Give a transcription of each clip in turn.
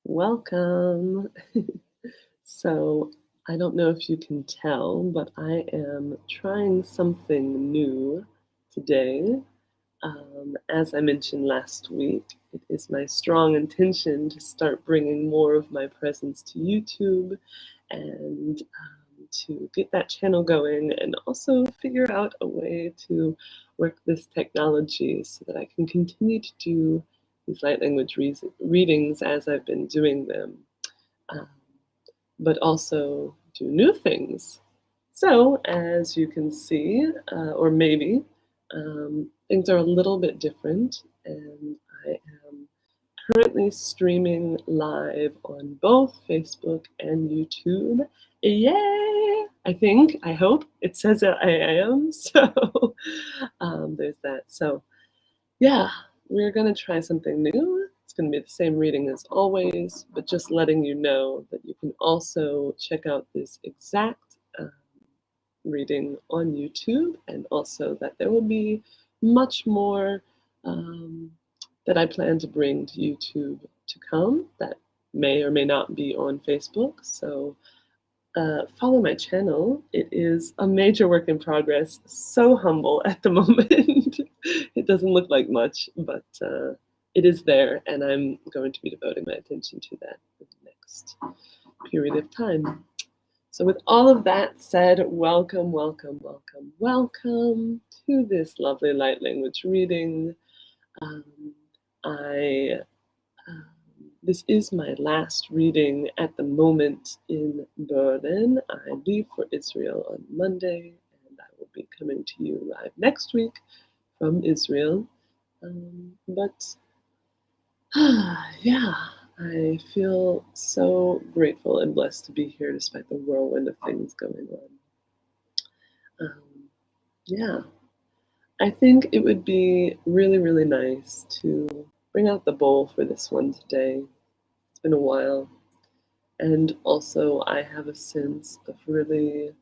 Welcome. So, I don't know if you can tell, but I am trying something new today. As I mentioned last week, it is my strong intention to start bringing more of my presence to YouTube and to get that channel going and also figure out a way to work this technology so that I can continue to do these light language readings as I've been doing them, um, but also do new things. So, as you can see, or maybe, things are a little bit different, and I am currently streaming live on both Facebook and YouTube. Yay! I hope. It says that I am, so there's that. So, yeah, we're going to try something new. It's going to be the same reading as always, but just letting you know that you can also check out this exact reading on YouTube, and also that there will be much more that I plan to bring to YouTube to come that may or may not be on Facebook. So follow my channel. It is a major work in progress. So humble at the moment. It doesn't look like much, but it is there, and I'm going to be devoting my attention to that for the next period of time. So with all of that said, welcome, welcome, welcome, welcome to this lovely light language reading. I This is my last reading at the moment in Berlin. I leave for Israel on Monday, and I will be coming to you live next week from Israel. But yeah, I feel so grateful and blessed to be here despite the whirlwind of things going on. Yeah, I think it would be really, really nice to bring out the bowl for this one today. It's been a while. And also, I have a sense of really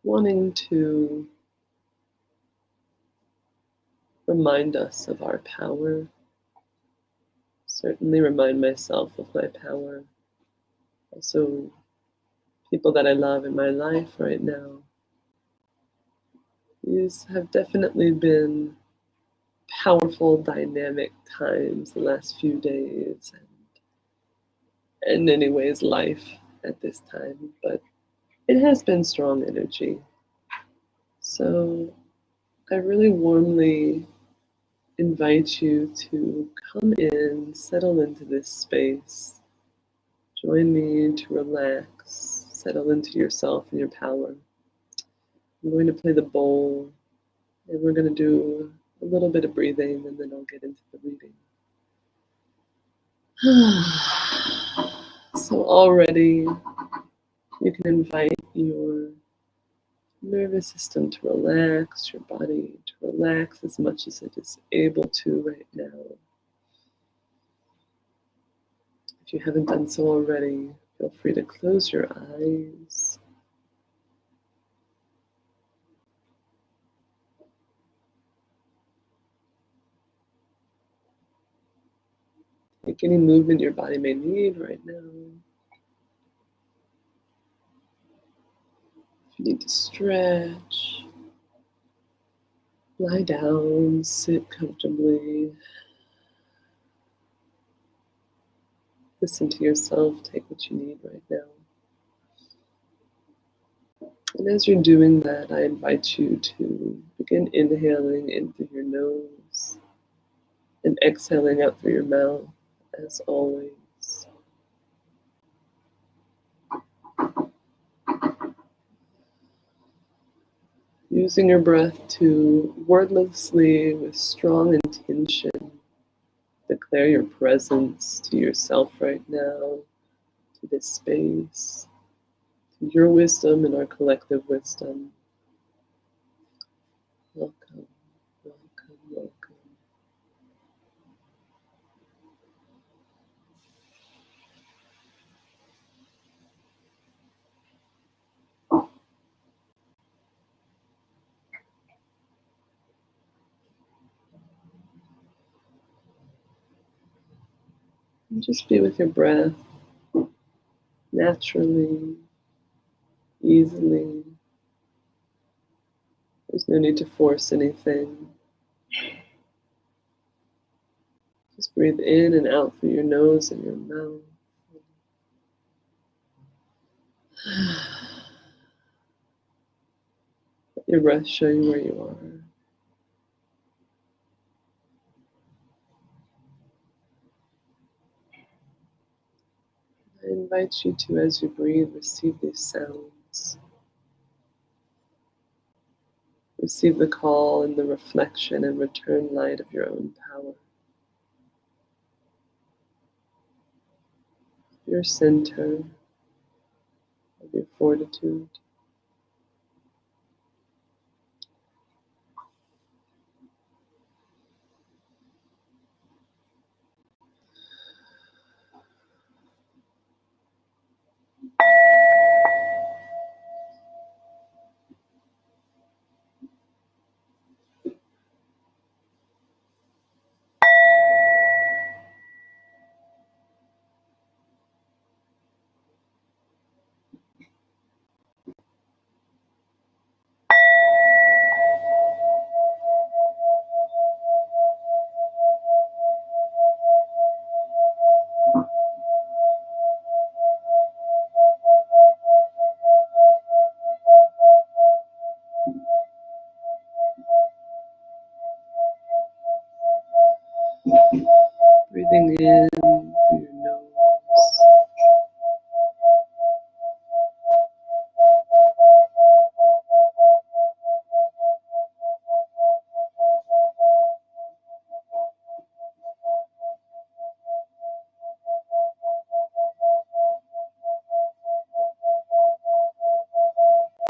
wanting to remind us of our power. Certainly remind myself of my power. Also, people that I love in my life right now. These have definitely been powerful, dynamic times the last few days, and in many ways, life at this time. But it has been strong energy. So I really warmly invite you to come in, settle into this space. Join me to relax, settle into yourself and your power. I'm going to play the bowl, and we're going to do a little bit of breathing, and then I'll get into the reading. So already you can invite your nervous system to relax, your body to relax as much as it is able to right now. If you haven't done so already, feel free to close your eyes. Take any movement your body may need right now. If you need to stretch, lie down, sit comfortably. Listen to yourself, take what you need right now. And as you're doing that, I invite you to begin inhaling in through your nose and exhaling out through your mouth, as always. Using your breath to wordlessly, with strong intention, declare your presence to yourself right now, to this space, to your wisdom and our collective wisdom. Welcome, welcome, welcome. And just be with your breath naturally, easily. There's no need to force anything. Just breathe in and out through your nose and your mouth. Let your breath show you where you are. I invite you to, as you breathe, receive these sounds. Receive the call and the reflection and return light of your own power. Your center, of your fortitude. Breathing in through your nose.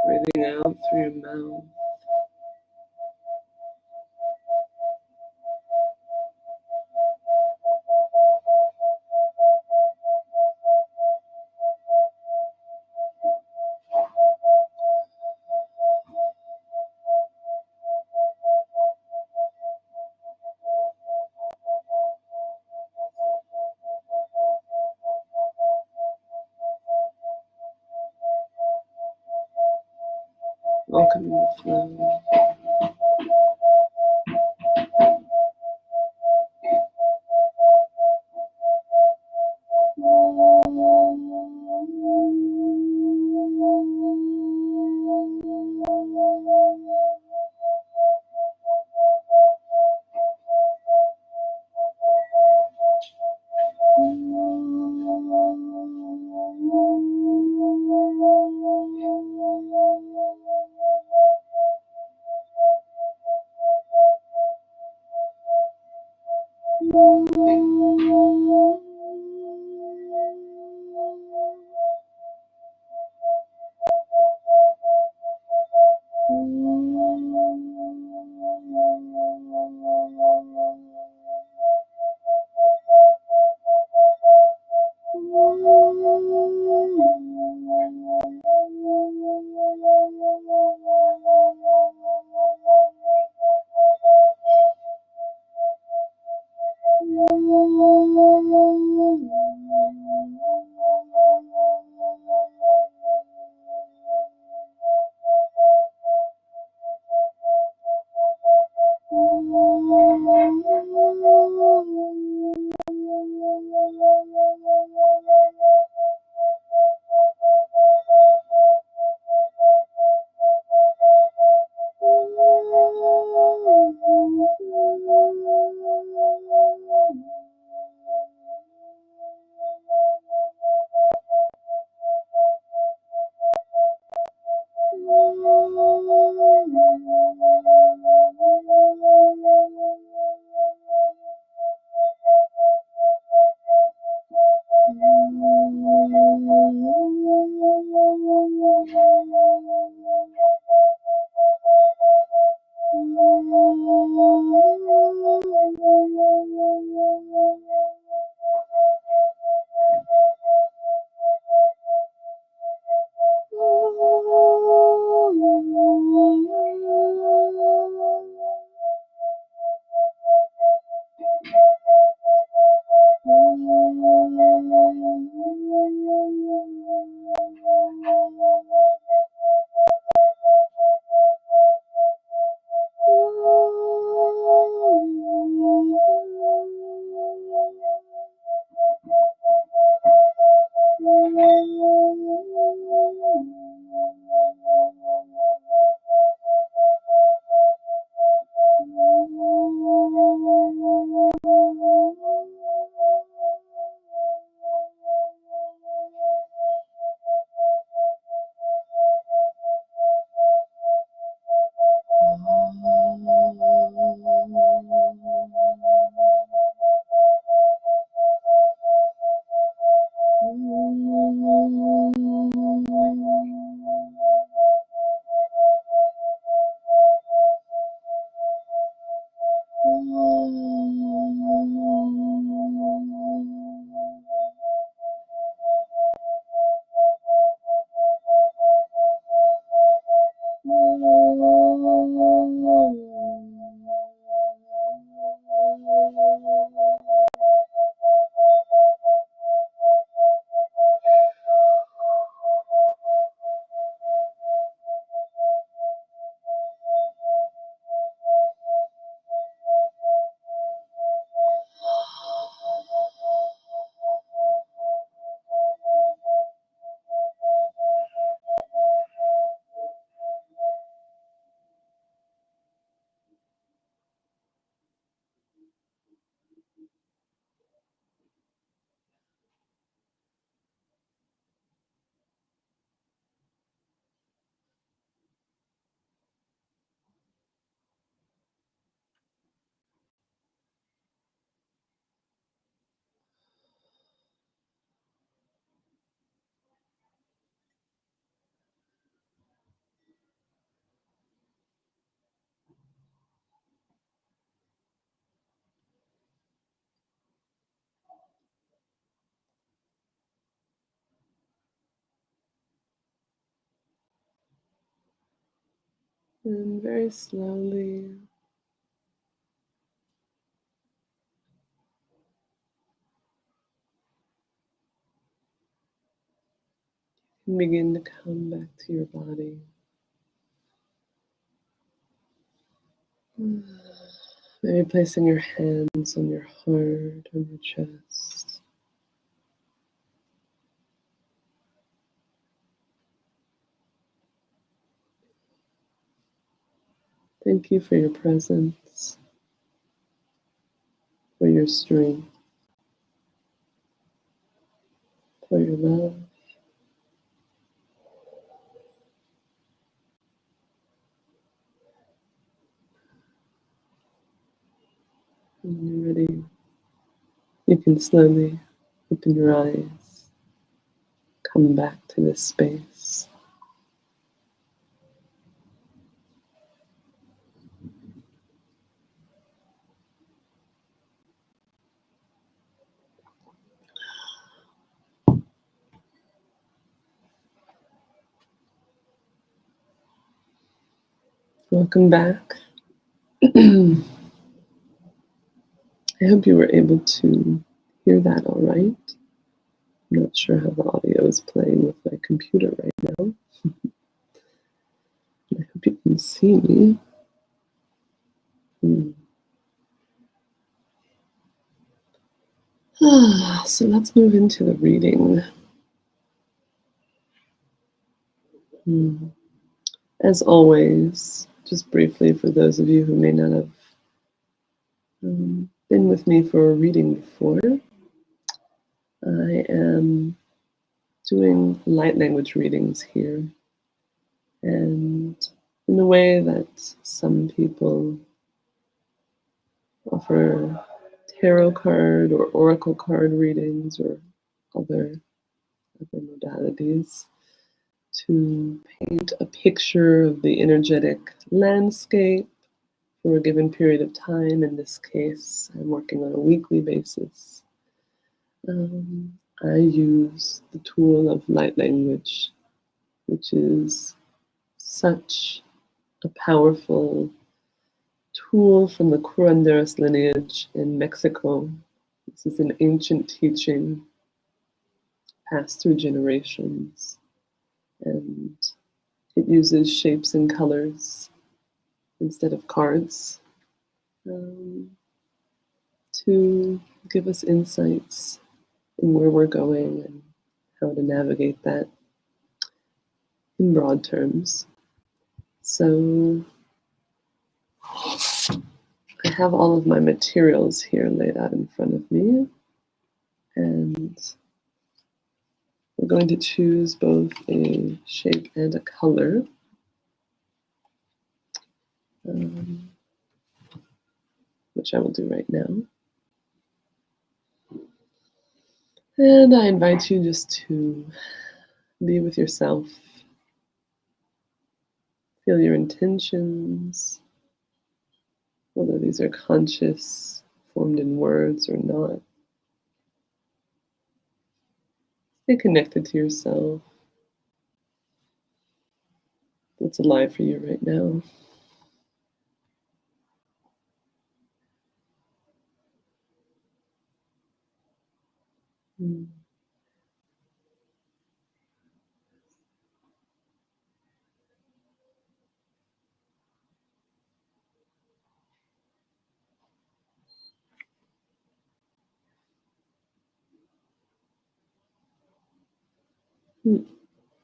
Breathing out through your mouth. Welcoming the flow. And very slowly begin to come back to your body. Maybe placing your hands on your heart, on your chest. Thank you for your presence, for your strength, for your love. When you're ready, you can slowly open your eyes, come back to this space. Welcome back. I hope you were able to hear that all right. I'm not sure how the audio is playing with my computer right now. I hope you can see me. So let's move into the reading. As always, just briefly for those of you who may not have been with me for a reading before, I am doing light language readings here. And in a way that some people offer tarot card or oracle card readings or other modalities to paint a picture of the energetic landscape for a given period of time. In this case, I'm working on a weekly basis. I use the tool of light language, which is such a powerful tool from the curanderos lineage in Mexico. This is an ancient teaching passed through generations, and it uses shapes and colors instead of cards to give us insights in where we're going and how to navigate that in broad terms. So I have all of my materials here laid out in front of me, and we're going to choose both a shape and a color. Which I will do right now. And I invite you just to be with yourself. Feel your intentions, whether these are conscious, formed in words or not. Stay connected to yourself. What's alive for you right now?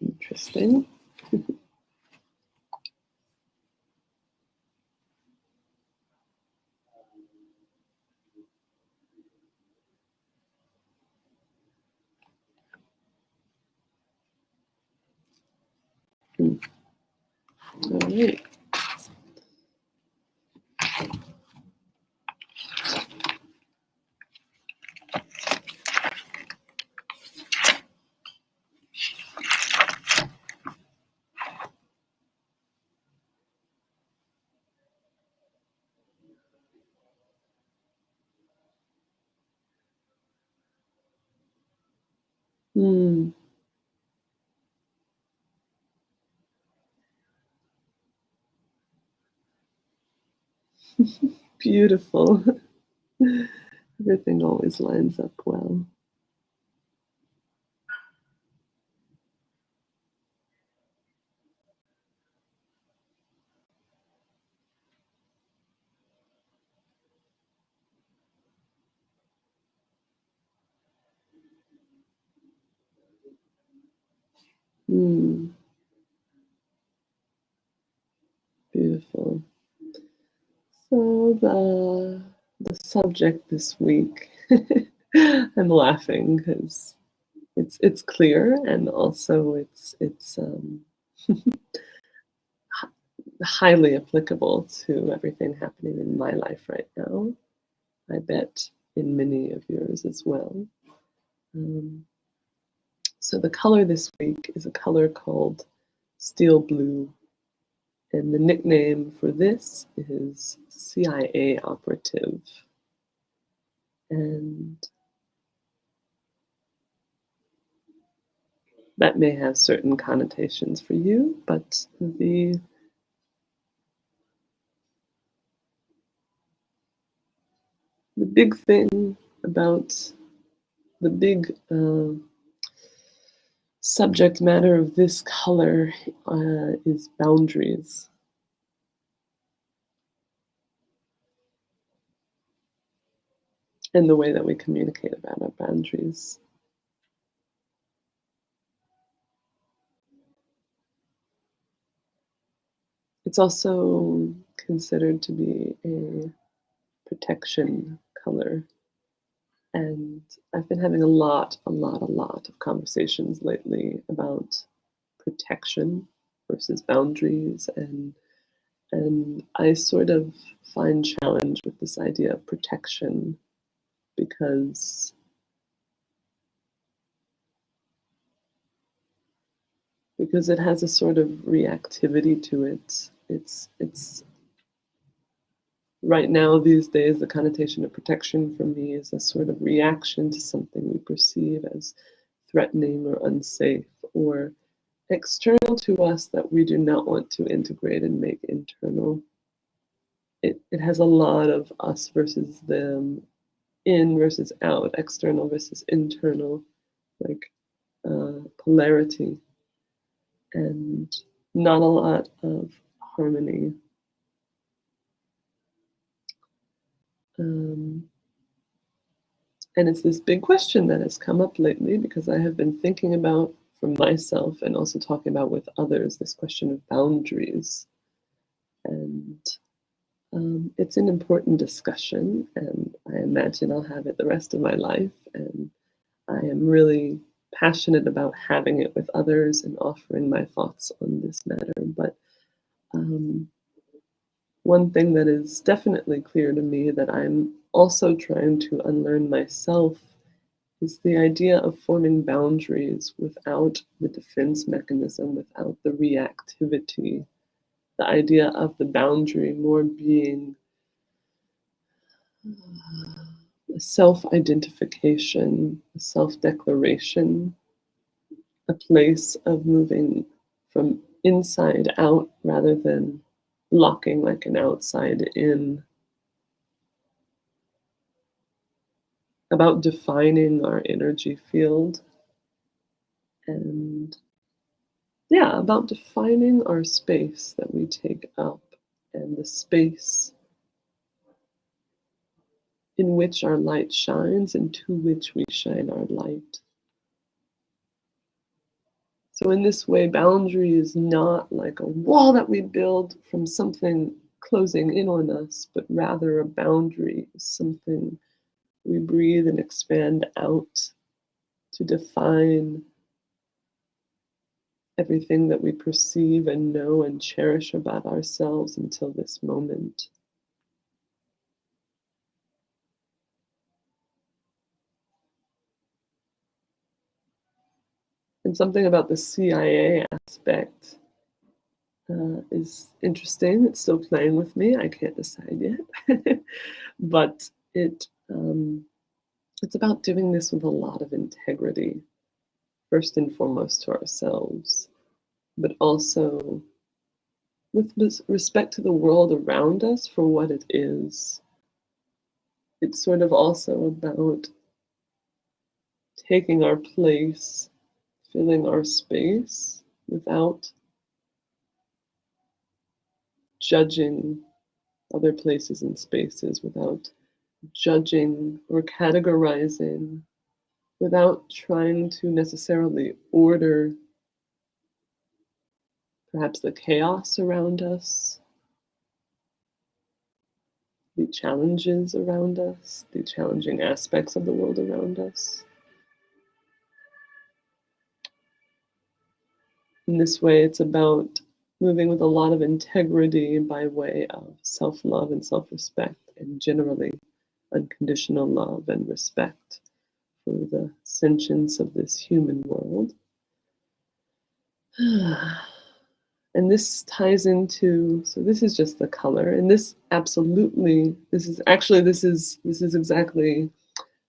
Interesting. All right. Beautiful. Everything always lines up well. Mm, beautiful. So the subject this week, I'm laughing because it's clear and also it's highly applicable to everything happening in my life right now. I bet in many of yours as well. Um, so the color this week is a color called steel blue, and the nickname for this is CIA operative. And that may have certain connotations for you, but the big thing about the big subject matter of this color is boundaries and the way that we communicate about our boundaries. It's also considered to be a protection color. And I've been having a lot of conversations lately about protection versus boundaries, and I sort of find challenge with this idea of protection because it has a sort of reactivity to it. It's right now these days the connotation of protection for me is a sort of reaction to something we perceive as threatening or unsafe or external to us that we do not want to integrate and make internal. It has a lot of us versus them, in versus out, external versus internal, like polarity, and not a lot of harmony. Um, and it's this big question that has come up lately because I have been thinking about for myself and also talking about with others this question of boundaries. And it's an important discussion, and I imagine I'll have it the rest of my life. And I am really passionate about having it with others and offering my thoughts on this matter. But um, one thing that is definitely clear to me that I'm also trying to unlearn myself is the idea of forming boundaries without the defense mechanism, without the reactivity. The idea of the boundary more being a self identification, a self declaration, a place of moving from inside out rather than locking like an outside in, about defining our energy field, and yeah, about defining our space that we take up and the space in which our light shines and to which we shine our light. So, in this way, boundary is not like a wall that we build from something closing in on us, but rather a boundary is something we breathe and expand out to define everything that we perceive and know and cherish about ourselves until this moment. And something about the CIA aspect is interesting. It's still playing with me. I can't decide yet. But it's about doing this with a lot of integrity, first and foremost to ourselves, but also with respect to the world around us for what it is. It's sort of also about taking our place, filling our space without judging other places and spaces, without judging or categorizing, without trying to necessarily order perhaps the chaos around us, the challenges around us, the challenging aspects of the world around us. In this way, it's about moving with a lot of integrity by way of self-love and self-respect, and generally unconditional love and respect for the sentience of this human world. And this ties into, so this is just the color, and this absolutely, this is exactly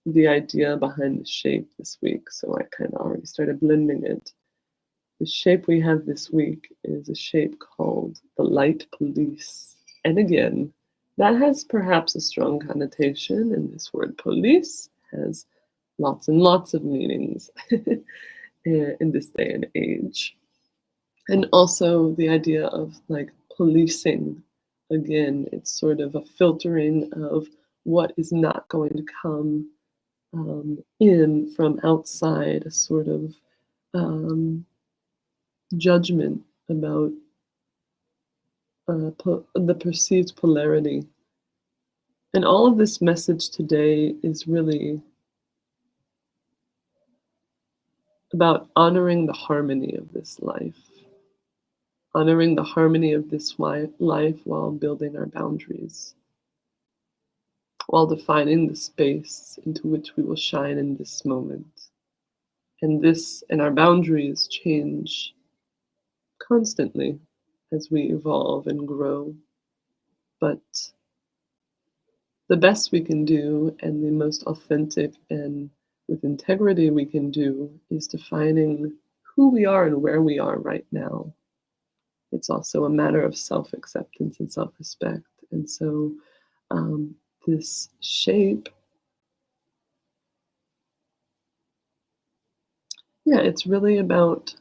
the idea behind the shape this week. So I kind of already started blending it. The shape we have this week is a shape called the light police. And again, that has perhaps a strong connotation, and this word police has lots and lots of meanings in this day and age. And also the idea of like policing. Again, it's sort of a filtering of what is not going to come in from outside, a sort of judgment about the perceived polarity. And all of this message today is really about honoring the harmony of this life, honoring the harmony of this life while building our boundaries, while defining the space into which we will shine in this moment. And our boundaries change constantly as we evolve and grow. But the best we can do, and the most authentic and with integrity we can do, is defining who we are and where we are right now. It's also a matter of self-acceptance and self-respect. And so this shape, yeah, it's really about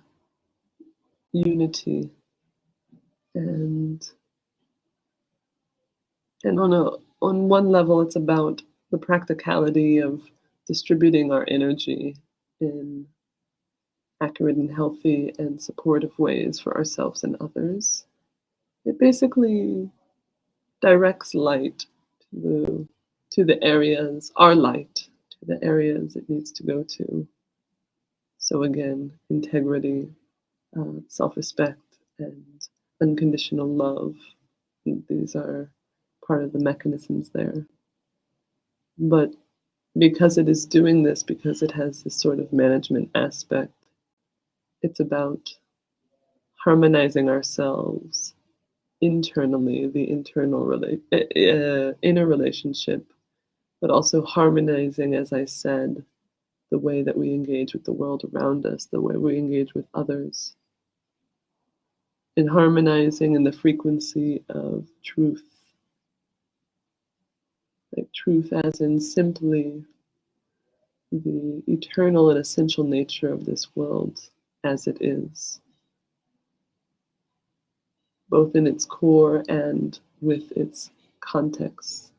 unity, and on one level it's about the practicality of distributing our energy in accurate and healthy and supportive ways for ourselves and others. It basically directs light to the areas, our light, to the areas it needs to go to. So again, integrity, self-respect, and unconditional love. These are part of the mechanisms there. But because it is doing this, because it has this sort of management aspect, it's about harmonizing ourselves internally, the inner relationship, but also harmonizing, as I said, the way that we engage with the world around us, the way we engage with others, and harmonizing in the frequency of truth, like truth as in simply the eternal and essential nature of this world as it is, both in its core and with its context.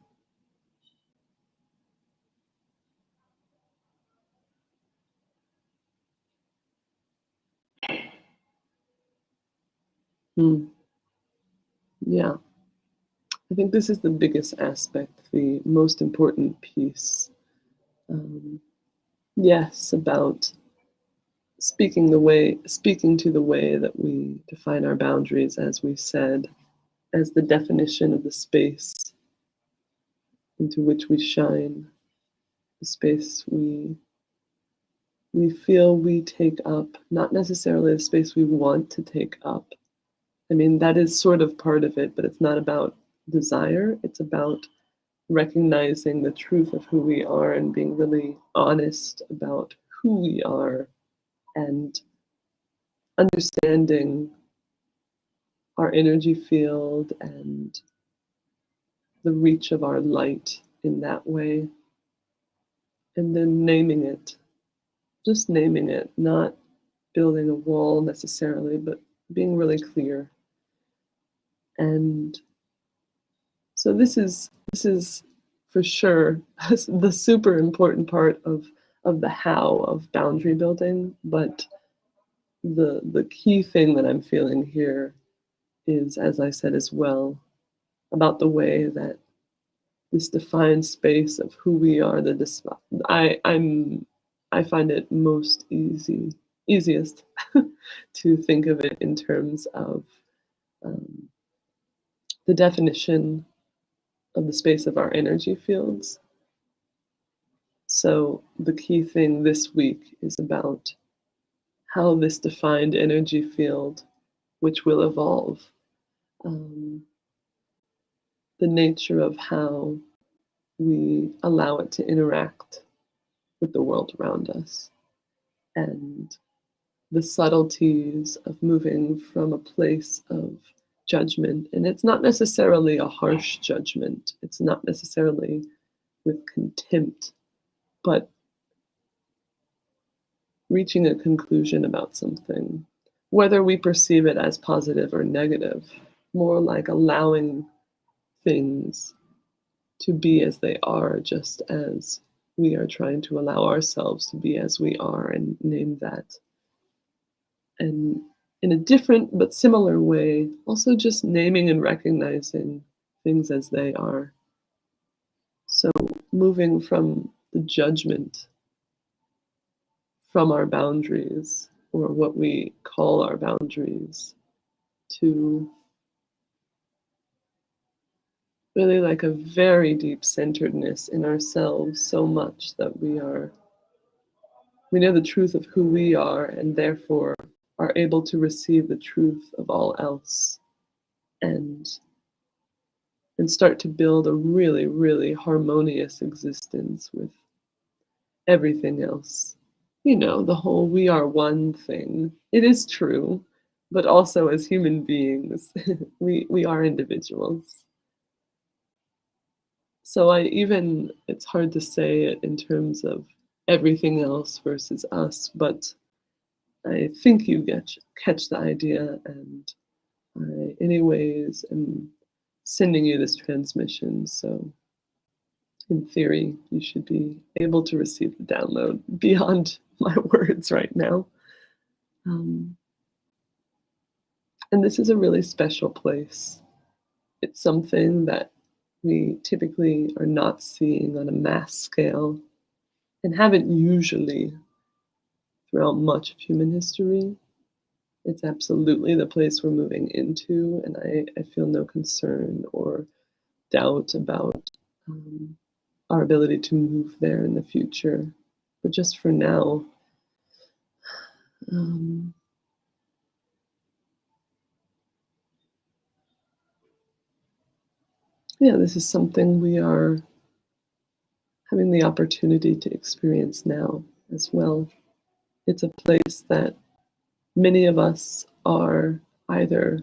Yeah, I think this is the biggest aspect, the most important piece. Yes, about speaking to the way that we define our boundaries, as we said, as the definition of the space into which we shine, the space we feel we take up, not necessarily the space we want to take up. I mean, that is sort of part of it, but it's not about desire. It's about recognizing the truth of who we are and being really honest about who we are, and understanding our energy field and the reach of our light in that way. And then naming it, just naming it, not building a wall necessarily, but being really clear. And so this is for sure the super important part of the how of boundary building, but the key thing that I'm feeling here is, as I said as well, about the way that this defined space of who we are, I find it easiest to think of it in terms of um, the definition of the space of our energy fields. So the key thing this week is about how this defined energy field, which will evolve, um, the nature of how we allow it to interact with the world around us, and the subtleties of moving from a place of judgment. And it's not necessarily a harsh judgment, it's not necessarily with contempt, but reaching a conclusion about something, whether we perceive it as positive or negative, more like allowing things to be as they are, just as we are trying to allow ourselves to be as we are, and name that. And in a different but similar way, also just naming and recognizing things as they are. So moving from the judgment, from our boundaries, or what we call our boundaries, to really like a very deep centeredness in ourselves, so much that we know the truth of who we are, and therefore are able to receive the truth of all else, and start to build a really, really harmonious existence with everything else. You know, the whole we are one thing. It is true, but also as human beings, we are individuals. So it's hard to say it in terms of everything else versus us, but I think you catch the idea, and I, anyways, am sending you this transmission. So, in theory, you should be able to receive the download beyond my words right now. And this is a really special place. It's something that we typically are not seeing on a mass scale, and haven't usually throughout much of human history. It's absolutely the place we're moving into, and I feel no concern or doubt about our ability to move there in the future. But just for now, um, yeah, this is something we are having the opportunity to experience now as well. It's a place that many of us are either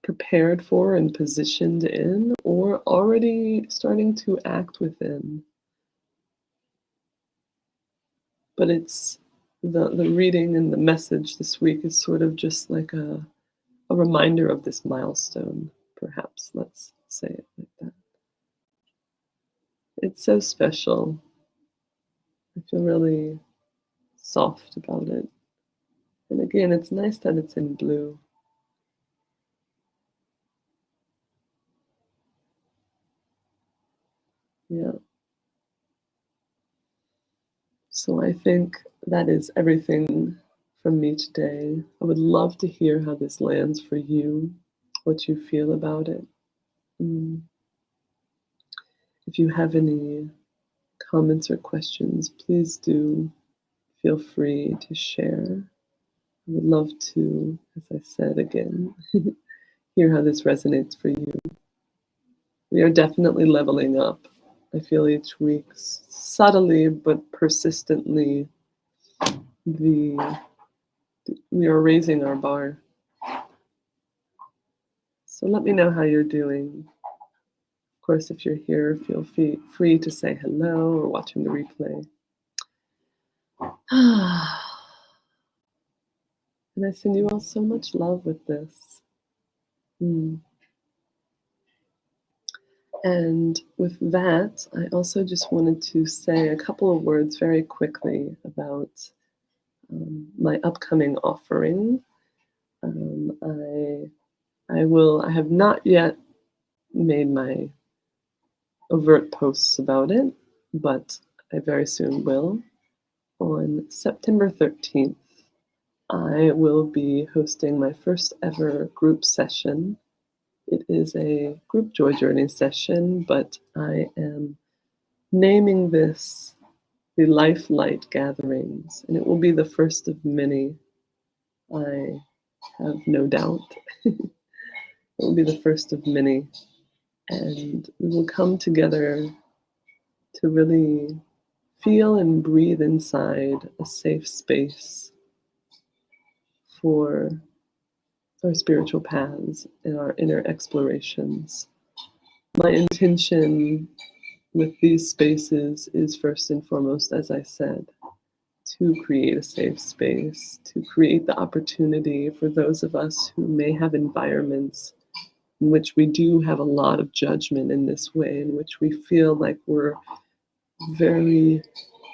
prepared for and positioned in, or already starting to act within. But it's the reading and the message this week is sort of just like a reminder of this milestone, perhaps. Let's say it like that. It's so special. I feel really soft about it. And again, it's nice that it's in blue. Yeah. So I think that is everything from me today. I would love to hear how this lands for you, what you feel about it. Mm. If you have any comments or questions, please do feel free to share. I would love to, as I said again, hear how this resonates for you. We are definitely leveling up. I feel each week, subtly but persistently, we are raising our bar. So let me know how you're doing. Of course, if you're here, feel free to say hello or watching the replay. And I send you all so much love with this. And with that, I also just wanted to say a couple of words very quickly about my upcoming offering. I have not yet made my overt posts about it, but I very soon will. On September 13th, I will be hosting my first ever group session. It is a group joy journey session, but I am naming this the Life Light Gatherings, and it will be the first of many. I have no doubt. It will be the first of many, and we will come together to really feel and breathe inside a safe space for our spiritual paths and our inner explorations. My intention with these spaces is first and foremost, as I said, to create a safe space, to create the opportunity for those of us who may have environments in which we do have a lot of judgment in this way, in which we feel like we're very,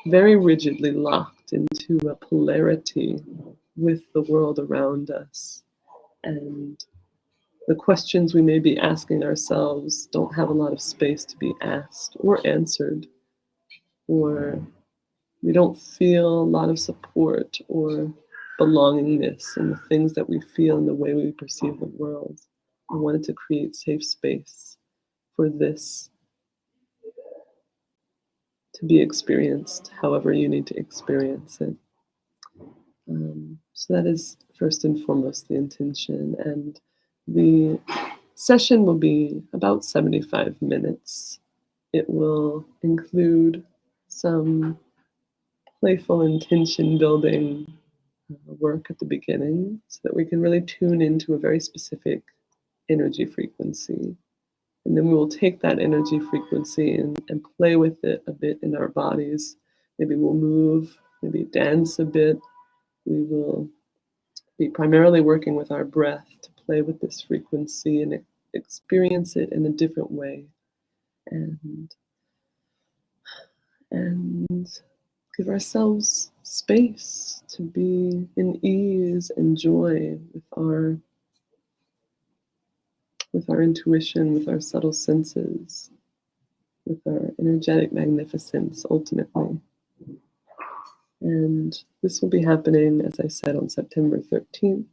very rigidly locked into a polarity with the world around us. And the questions we may be asking ourselves don't have a lot of space to be asked or answered, or we don't feel a lot of support or belongingness in the things that we feel and the way we perceive the world. I wanted to create safe space for this to be experienced however you need to experience it. So that is first and foremost the intention. And the session will be about 75 minutes. It will include some playful intention building work at the beginning so that we can really tune into a very specific energy frequency. And then we will take that energy frequency and play with it a bit in our bodies. Maybe we'll move, maybe dance a bit. We will be primarily working with our breath to play with this frequency and experience it in a different way. And give ourselves space to be in ease and joy with our intuition, with our subtle senses, with our energetic magnificence, ultimately. And this will be happening, as I said, on September 13th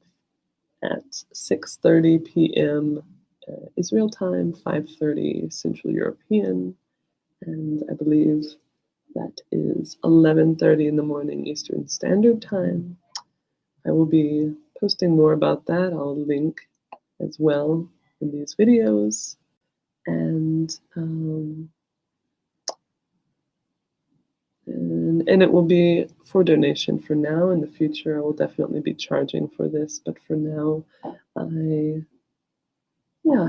at 6:30 p.m. Israel time, 5:30 Central European, and I believe that is 11:30 in the morning Eastern Standard Time. I will be posting more about that. I'll link as well in these videos. And it will be for donation for now. In the future, I will definitely be charging for this. But for now, I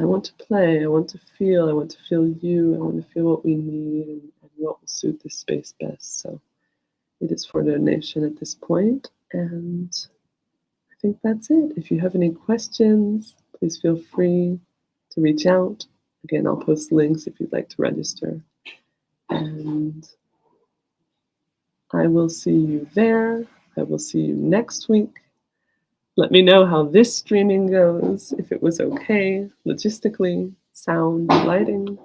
want to play. I want to feel. I want to feel you. I want to feel what we need and what will suit this space best. So it is for donation at this point. And I think that's it. If you have any questions, please feel free to reach out. Again, I'll post links if you'd like to register. And I will see you there. I will see you next week. Let me know how this streaming goes, if it was okay, logistically, sound, lighting,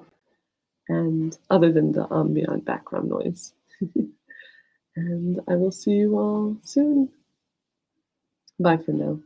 and other than the ambient background noise. And I will see you all soon. Bye for now.